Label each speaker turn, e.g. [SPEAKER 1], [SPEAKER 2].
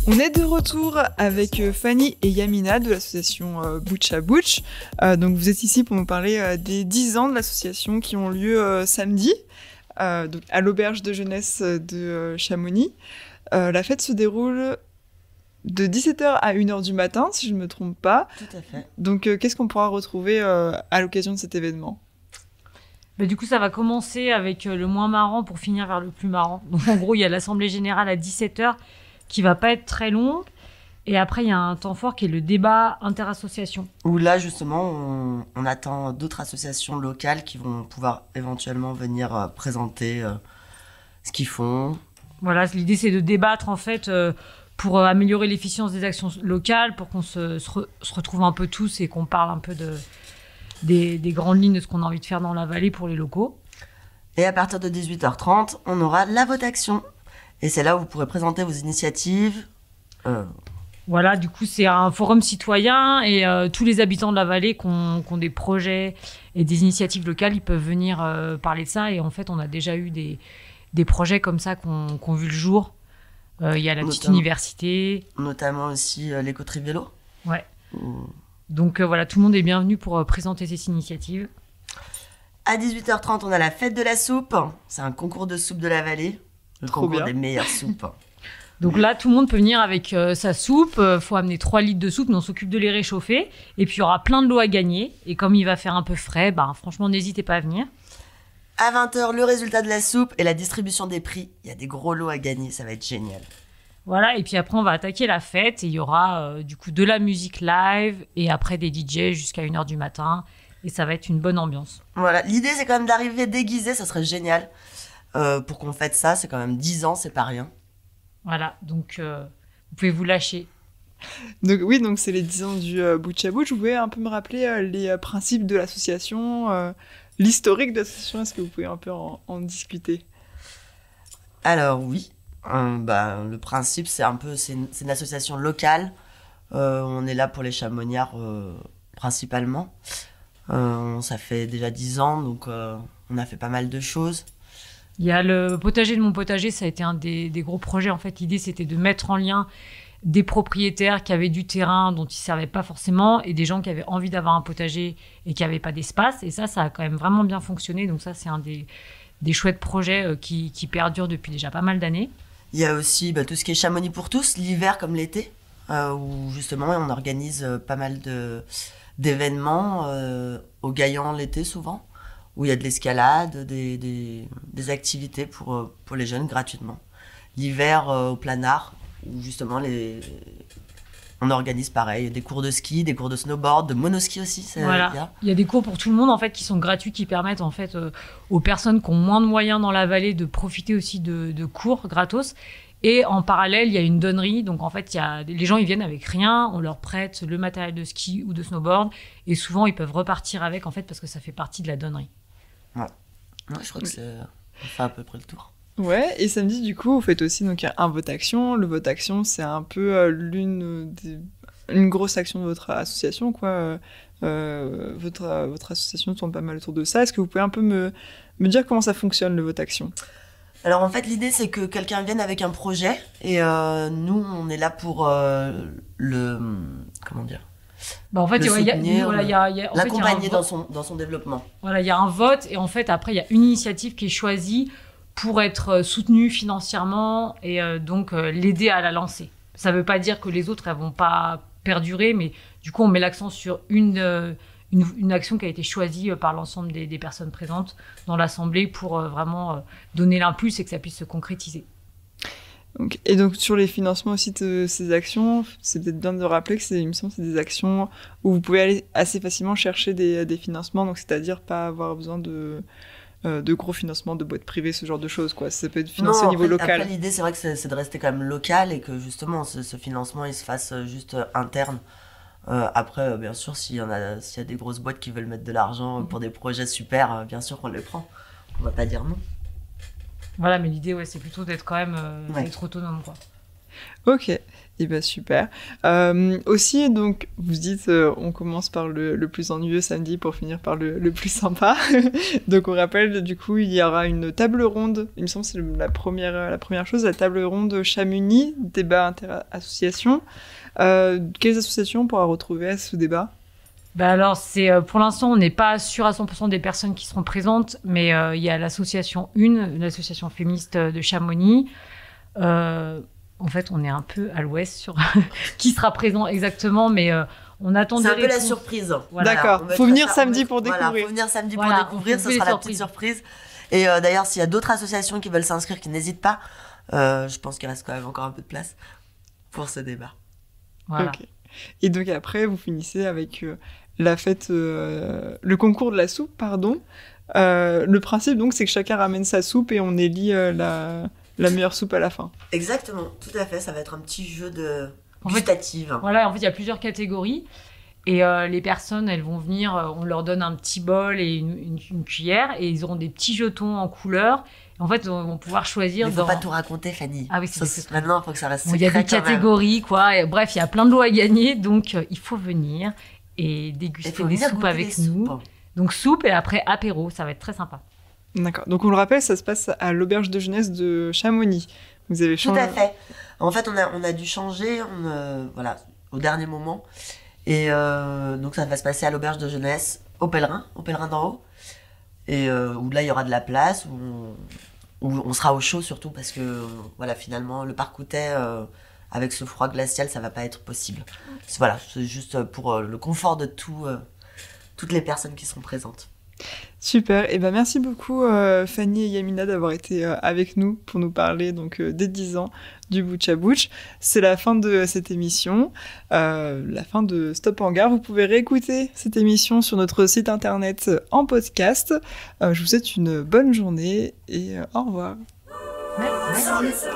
[SPEAKER 1] On est de retour avec Fanny et Yamina de l'association Butch à Butch. Donc vous êtes ici pour nous parler des 10 ans de l'association qui ont lieu samedi donc à l'auberge de jeunesse de Chamonix. La fête se déroule de 17h à 1h du matin, si je ne me trompe pas.
[SPEAKER 2] Tout à fait.
[SPEAKER 1] Donc qu'est-ce qu'on pourra retrouver à l'occasion de cet événement ?
[SPEAKER 3] Du coup, ça va commencer avec le moins marrant pour finir vers le plus marrant. Donc en gros, il y a l'assemblée générale à 17h qui va pas être très longue. Et après, il y a un temps fort qui est le débat interassociation.
[SPEAKER 2] Où là, justement, on attend d'autres associations locales qui vont pouvoir éventuellement venir présenter ce qu'ils font. Voilà,
[SPEAKER 3] l'idée, c'est de débattre, en fait, pour améliorer l'efficience des actions locales, pour qu'on se retrouve un peu tous et qu'on parle un peu des grandes lignes de ce qu'on a envie de faire dans la vallée pour les locaux.
[SPEAKER 2] Et à partir de 18h30, on aura la votation. Et c'est là où vous pourrez présenter vos initiatives.
[SPEAKER 3] Voilà, du coup, c'est un forum citoyen et tous les habitants de la vallée qui ont des projets et des initiatives locales, ils peuvent venir parler de ça. Et en fait, on a déjà eu des projets comme ça qui ont vu le jour. Il y a la petite université.
[SPEAKER 2] Notamment aussi l'éco-trivélo.
[SPEAKER 3] Ouais. Donc voilà, tout le monde est bienvenu pour présenter ces initiatives.
[SPEAKER 2] À 18h30, on a la fête de la soupe. C'est un concours de soupe de la vallée. Le concours des meilleures soupes.
[SPEAKER 3] Donc là, tout le monde peut venir avec sa soupe. Faut amener 3 litres de soupe, mais on s'occupe de les réchauffer. Et puis, il y aura plein de lots à gagner. Et comme il va faire un peu frais, franchement, n'hésitez pas à venir.
[SPEAKER 2] À 20h, le résultat de la soupe et la distribution des prix. Il y a des gros lots à gagner, ça va être génial.
[SPEAKER 3] Voilà, et puis après, on va attaquer la fête. Et il y aura du coup de la musique live et après des DJ jusqu'à 1h du matin. Et ça va être une bonne ambiance.
[SPEAKER 2] Voilà, l'idée, c'est quand même d'arriver déguisé, ça serait génial. Pour qu'on fête ça, c'est quand même 10 ans, c'est pas rien.
[SPEAKER 3] Voilà, donc vous pouvez vous lâcher.
[SPEAKER 1] Donc oui, donc c'est les 10 ans du Butch à Butch. Vous pouvez un peu me rappeler les principes de l'association, l'historique de l'association, est-ce que vous pouvez un peu en discuter ?
[SPEAKER 2] Alors oui, le principe c'est une association locale. On est là pour les chamoniards principalement. Ça fait déjà 10 ans, donc on a fait pas mal de choses.
[SPEAKER 3] Il y a le potager de mon potager, ça a été un des gros projets. En fait, l'idée, c'était de mettre en lien des propriétaires qui avaient du terrain dont ils ne servaient pas forcément et des gens qui avaient envie d'avoir un potager et qui n'avaient pas d'espace. Et ça a quand même vraiment bien fonctionné. Donc ça, c'est un des chouettes projets qui perdurent depuis déjà pas mal d'années.
[SPEAKER 2] Il y a aussi tout ce qui est Chamonix pour tous, l'hiver comme l'été, où justement, on organise pas mal d'événements au Gaillan l'été souvent, où il y a de l'escalade, des activités pour les jeunes gratuitement. L'hiver au Planard, où justement on organise pareil, des cours de ski, des cours de snowboard, de monoski aussi.
[SPEAKER 3] Voilà. Il y a des cours pour tout le monde en fait qui sont gratuits, qui permettent en fait aux personnes qui ont moins de moyens dans la vallée de profiter aussi de cours gratos. Et en parallèle, il y a une donnerie. Donc, en fait, les gens, ils viennent avec rien. On leur prête le matériel de ski ou de snowboard. Et souvent, ils peuvent repartir avec, en fait, parce que ça fait partie de la donnerie.
[SPEAKER 2] Ouais, je crois que ça fait à peu près le tour.
[SPEAKER 1] Ouais, et samedi, du coup, vous faites aussi donc, un vote action. Le vote action, c'est un peu une grosse action de votre association, quoi. Votre association tourne pas mal autour de ça. Est-ce que vous pouvez un peu me dire comment ça fonctionne, le vote action ?
[SPEAKER 2] Alors en fait, l'idée c'est que quelqu'un vienne avec un projet et nous on est là pour comment dire,
[SPEAKER 3] en fait,
[SPEAKER 2] l'accompagner dans son développement.
[SPEAKER 3] Voilà, il y a un vote et en fait après il y a une initiative qui est choisie pour être soutenue financièrement et donc l'aider à la lancer. Ça veut pas dire que les autres elles vont pas perdurer, mais du coup on met l'accent sur une action qui a été choisie par l'ensemble des personnes présentes dans l'Assemblée pour vraiment donner l'impulse et que ça puisse se concrétiser.
[SPEAKER 1] Et donc sur les financements aussi de ces actions, c'est peut-être bien de rappeler que c'est des actions où vous pouvez aller assez facilement chercher des financements, donc c'est-à-dire pas avoir besoin de gros financements de boîtes privées, ce genre de choses, quoi. Ça peut être financé au niveau local.
[SPEAKER 2] Après l'idée c'est vrai que c'est de rester quand même local et que justement ce financement il se fasse juste interne. Après, bien sûr, s'il y a des grosses boîtes qui veulent mettre de l'argent pour des projets super, bien sûr qu'on les prend. On va pas dire non.
[SPEAKER 3] Voilà, mais l'idée, c'est plutôt d'être quand même d'être autonome, quoi.
[SPEAKER 1] Ok, et ben super. Aussi, donc, vous dites, on commence par le plus ennuyeux samedi pour finir par le plus sympa. Donc, on rappelle, du coup, il y aura une table ronde. Il me semble que c'est la première chose, la table ronde Chamonix, débat inter-association. Quelles associations on pourra retrouver à ce débat ?
[SPEAKER 3] Alors, pour l'instant, on n'est pas sûr à 100% des personnes qui seront présentes, mais il y a l'association l'association féministe de Chamonix. En fait, on est un peu à l'ouest sur qui sera présent exactement, mais on attend des
[SPEAKER 2] réponses. C'est un peu la surprise.
[SPEAKER 1] Voilà. D'accord, il faut venir samedi pour découvrir.
[SPEAKER 2] Voilà, faut venir samedi pour découvrir, ce sera la petite surprise. Et d'ailleurs, s'il y a d'autres associations qui veulent s'inscrire, qui n'hésitent pas, je pense qu'il reste quand même encore un peu de place pour ce débat.
[SPEAKER 3] Voilà.
[SPEAKER 1] Okay. Et donc après, vous finissez avec la fête, le concours de la soupe, pardon. Le principe, donc, c'est que chacun ramène sa soupe et on élit la meilleure soupe à la fin.
[SPEAKER 2] Exactement, tout à fait. Ça va être un petit jeu de gustative.
[SPEAKER 3] Voilà, en fait, il y a plusieurs catégories. Et les personnes, elles vont venir, on leur donne un petit bol et une cuillère, et ils auront des petits jetons en couleur. En fait, on va pouvoir choisir.
[SPEAKER 2] Il ne faut pas tout raconter, Fanny.
[SPEAKER 3] Ah oui, c'est
[SPEAKER 2] maintenant, il faut que ça reste secret.
[SPEAKER 3] Il y a des catégories, quoi. Et, bref, il y a plein de lots à gagner, donc il faut venir et déguster des soupes avec nous. Donc soupe et après apéro, ça va être très sympa.
[SPEAKER 1] D'accord. Donc on le rappelle, ça se passe à l'auberge de jeunesse de Chamonix. Vous avez changé.
[SPEAKER 2] Tout à fait. En fait, on a dû changer, voilà, au dernier moment. Et donc ça va se passer à l'auberge de jeunesse, au pèlerin d'en haut. Et où là, il y aura de la place, où on sera au chaud surtout parce que voilà, finalement, le parc Outet, avec ce froid glacial, ça va pas être possible. Voilà, c'est juste pour le confort de toutes les personnes qui seront présentes.
[SPEAKER 1] Super, et ben merci beaucoup Fanny et Yamina d'avoir été avec nous pour nous parler donc des 10 ans du Butch à Butch. C'est la fin de cette émission, la fin de Stop en Gare. Vous pouvez réécouter cette émission sur notre site internet en podcast. Je vous souhaite une bonne journée et au revoir.
[SPEAKER 3] Merci.